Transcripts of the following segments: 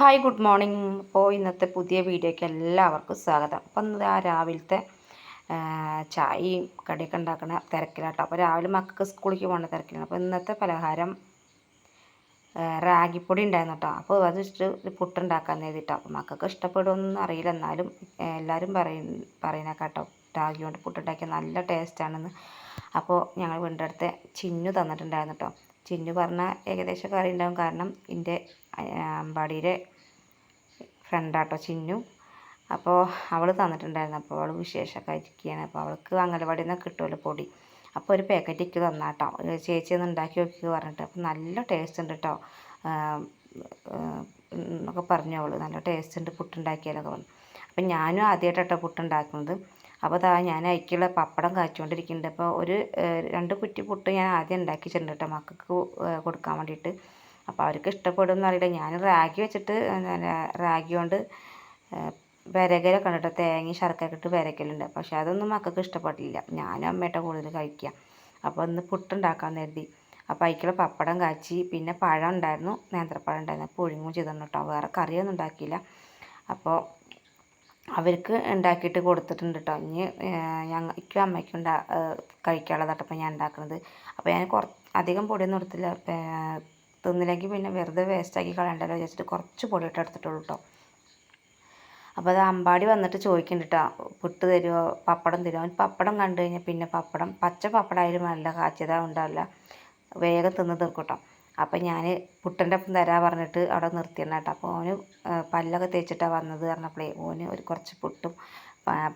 Hi good morning. അപ്പോൾ ഇന്നത്തെ പുതിയ വീഡിയോയ്ക്ക് എല്ലാവർക്കും സ്വാഗതം. അപ്പം ഇന്ന് രാവിലത്തെ ചായയും കടിയൊക്കെ ഉണ്ടാക്കുന്ന തിരക്കിലാട്ടോ. അപ്പോൾ രാവിലെ മക്കൾക്ക് സ്കൂളിലേക്ക് പോകുന്ന തിരക്കിലാണ്. അപ്പോൾ ഇന്നത്തെ പലഹാരം റാഗിപ്പൊടി ഉണ്ടായിരുന്നു കേട്ടോ. അപ്പോൾ അത് വെച്ചിട്ട് ഒരു പുട്ടുണ്ടാക്കാൻ എഴുതിയിട്ടോ. അപ്പോൾ മക്കൾക്ക് ഇഷ്ടപ്പെടുമെന്നൊന്നും അറിയില്ല, എന്നാലും എല്ലാവരും പറയുന്ന കേട്ടോ റാഗി കൊണ്ട് പുട്ടുണ്ടാക്കിയാൽ നല്ല ടേസ്റ്റാണെന്ന്. അപ്പോൾ ഞങ്ങൾ വീടിൻ്റെ അടുത്ത് ചിന്നു തന്നിട്ടുണ്ടായിരുന്നു കേട്ടോ. ചിന്നു പറഞ്ഞാൽ ഏകദേശം കറി ഉണ്ടാകും, കാരണം എൻ്റെ അമ്പാടിയുടെ ഫ്രണ്ടാട്ടോ ചിന്നു. അപ്പോൾ അവൾ തന്നിട്ടുണ്ടായിരുന്നു. അപ്പോൾ അവൾ വിശേഷമൊക്കെ ഇരിക്കുകയാണ്. അപ്പോൾ അവൾക്ക് അംഗനവാടിയിൽ നിന്ന് കിട്ടുമല്ലോ പൊടി. അപ്പോൾ ഒരു പാക്കറ്റ് ഇക്ക് തന്നാട്ടോ, ചേച്ചി ഒന്ന് ഉണ്ടാക്കി നോക്കി പറഞ്ഞിട്ട്. അപ്പോൾ നല്ല ടേസ്റ്റ് ഉണ്ട് കേട്ടോ എന്നൊക്കെ പറഞ്ഞു അവൾ. നല്ല ടേസ്റ്റ് ഉണ്ട് പുട്ടുണ്ടാക്കിയാലൊക്കെ പറഞ്ഞു. അപ്പം ഞാനും ആദ്യമായിട്ടോ പുട്ടുണ്ടാക്കുന്നത്. അപ്പോൾ ഞാൻ അതിലേക്കുള്ള പപ്പടം കാച്ചുകൊണ്ടിരിക്കുന്നുണ്ട്. അപ്പോൾ ഒരു 2 കുറ്റി പുട്ട് ഞാൻ ആദ്യം ഉണ്ടാക്കിച്ചിട്ടുണ്ട് കേട്ടോ മക്കൾക്ക് കൊടുക്കാൻ വേണ്ടിയിട്ട്. അപ്പോൾ അവർക്ക് ഇഷ്ടപ്പെടുമെന്ന് അറിയില്ല. ഞാൻ റാഗി വെച്ചിട്ട് റാഗി കൊണ്ട് വിരകലൊക്കെ ഉണ്ട് കേട്ടോ, തേങ്ങ ശർക്കരയൊക്കെ ഇട്ട് വിരകലുണ്ട്. പക്ഷേ അതൊന്നും മക്കൾക്ക് ഇഷ്ടപ്പെട്ടില്ല. ഞാനും അമ്മയുടെ കൂടുതൽ കഴിക്കുക. അപ്പോൾ ഇന്ന് പുട്ടുണ്ടാക്കാൻ കരുതി. അപ്പോൾ അതിലേക്കുള്ള പപ്പടം കാച്ചി, പിന്നെ പഴം ഉണ്ടായിരുന്നു, നേന്ത്രപ്പഴം ഉണ്ടായിരുന്നു, പുഴുങ്ങും ചെയ്തിട്ടുണ്ട് കേട്ടോ. വേറെ കറിയൊന്നും ഉണ്ടാക്കിയില്ല. അപ്പോൾ അവർക്ക് ഉണ്ടാക്കിയിട്ട് കൊടുത്തിട്ടുണ്ട് കേട്ടോ. ഇനി ഞങ്ങൾക്കും അമ്മയ്ക്കും കഴിക്കാനുള്ളതാട്ടോ അപ്പോൾ ഞാൻ ഉണ്ടാക്കുന്നത്. അപ്പോൾ ഞാൻ അധികം പൊടിയൊന്നും എടുത്തില്ല. തിന്നില്ലെങ്കിൽ പിന്നെ വെറുതെ വേസ്റ്റാക്കി കളയണ്ടല്ലോ വിചാരിച്ചിട്ട് കുറച്ച് പൊടിയിട്ട് എടുത്തിട്ടുള്ളൂ കേട്ടോ. അപ്പോൾ അത് അമ്പാടി വന്നിട്ട് ചോദിക്കുന്നുണ്ട് കേട്ടോ, പുട്ട് തരുമോ, പപ്പടം തരുമോ. അവൻ പപ്പടം കണ്ടു കഴിഞ്ഞാൽ പിന്നെ പപ്പടം പച്ച പപ്പടമായാലും നല്ല കാച്ചിയതാ ഉണ്ടാവില്ല, വേഗം തിന്ന് തീർക്കും കേട്ടോ. അപ്പം ഞാൻ പുട്ടിൻ്റെ ഒപ്പം തരാൻ പറഞ്ഞിട്ട് അവിടെ നിർത്തിയാണ് കേട്ടോ. അപ്പോൾ അവന് പല്ലൊക്കെ തേച്ചിട്ടാണ് വന്നത് പറഞ്ഞപ്പോഴേ ഓന് ഒരു കുറച്ച് പുട്ടും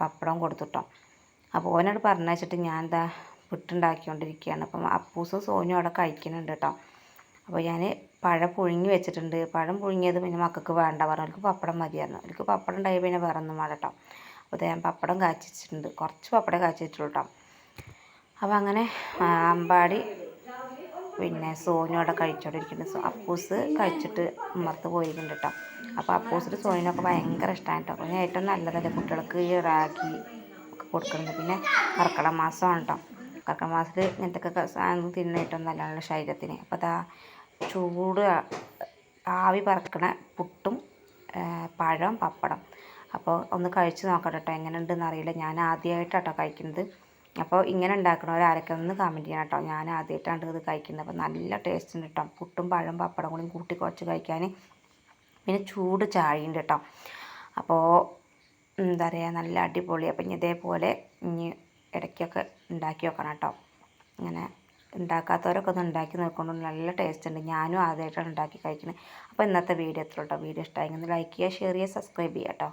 പപ്പടവും കൊടുത്തുട്ടോ. അപ്പോൾ ഓനോട് പറഞ്ഞയച്ചിട്ട് ഞാൻ എന്താ പുട്ടുണ്ടാക്കിക്കൊണ്ടിരിക്കുകയാണ്. അപ്പം അപ്പൂസും സോനും അവിടെ കഴിക്കുന്നുണ്ട് കേട്ടോ. അപ്പോൾ ഞാൻ പഴം പുഴുങ്ങി വെച്ചിട്ടുണ്ട്. പഴം പുഴുങ്ങിയത് പിന്നെ മക്കൾക്ക് വേണ്ട പറഞ്ഞു, അവർക്ക് പപ്പടം മതിയായിരുന്നു. അവർക്ക് പപ്പടം ഉണ്ടായി പിന്നെ വേറെ ഒന്നും വേണ്ട കേട്ടോ. അപ്പോൾ ഞാൻ പപ്പടം കാച്ചിട്ടുണ്ട്, കുറച്ച് പപ്പടം കാച്ചിട്ടുള്ളൂ കേട്ടോ. അപ്പോൾ അങ്ങനെ അമ്പാടി പിന്നെ സോനു അവിടെ കഴിച്ചുകൊണ്ടിരിക്കുന്നുണ്ട്. അപ്പൂസ് കഴിച്ചിട്ട് ഉമ്മർത്ത് പോയിരിക്കുന്നുണ്ട് കേട്ടോ. അപ്പോൾ അപ്പൂസിന് സോനിനൊക്കെ ഭയങ്കര ഇഷ്ടമാണ് കേട്ടോ. അപ്പോൾ ഞാൻ ഏറ്റവും നല്ലതല്ലേ കുട്ടികൾക്ക് ഈ റാഗി ഒക്കെ കൊടുക്കുന്നത്. പിന്നെ കർക്കിടക മാസമാണ് കേട്ടോ. കർക്കിടക മാസത്തിൽ ഇങ്ങനത്തെ സാധനം തിന്നുന്ന ഏറ്റവും നല്ലതാണല്ലോ ശരീരത്തിന്. അപ്പോൾ അതാ ചൂട് ആവി പറക്കണ പുട്ടും പഴം പപ്പടം. അപ്പോൾ ഒന്ന് കഴിച്ച് നോക്കട്ടെ കേട്ടോ, എങ്ങനെ ഉണ്ടെന്ന് അറിയില്ല. ഞാൻ ആദ്യമായിട്ടാട്ടോ കഴിക്കുന്നത്. അപ്പോൾ ഇങ്ങനെ ഉണ്ടാക്കണവർ ആരൊക്കെ ഒന്ന് കമൻറ്റ് ചെയ്യണം കേട്ടോ. ഞാൻ ആദ്യമായിട്ടാണ് ഇത് കഴിക്കുന്നത്. അപ്പോൾ നല്ല ടേസ്റ്റ് ഉണ്ട് കേട്ടോ, പുട്ടും പഴം പപ്പടം കൂടി കൂട്ടി കുറച്ച് കഴിക്കാൻ. പിന്നെ ചൂട് ചായ ഉണ്ട് കേട്ടോ. അപ്പോൾ എന്താ പറയുക, നല്ല അടിപൊളി. അപ്പം ഇനി ഇതേപോലെ ഇനി ഇടയ്ക്കൊക്കെ ഉണ്ടാക്കി വെക്കണം കേട്ടോ. ഇങ്ങനെ ഉണ്ടാക്കാത്തവരൊക്കെ ഒന്ന് ഉണ്ടാക്കി നോക്കുമ്പോൾ നല്ല ടേസ്റ്റ് ഉണ്ട്. ഞാനും ആദ്യമായിട്ടാണ് ഉണ്ടാക്കി കഴിക്കുന്നത്. അപ്പോൾ ഇന്നത്തെ വീഡിയോ എത്ര കേട്ടോ. വീഡിയോ ഇഷ്ടമായെങ്കിൽ ലൈക്ക് ചെയ്യുക, ഷെയർ ചെയ്യുക, സബ്സ്ക്രൈബ് ചെയ്യുക കേട്ടോ.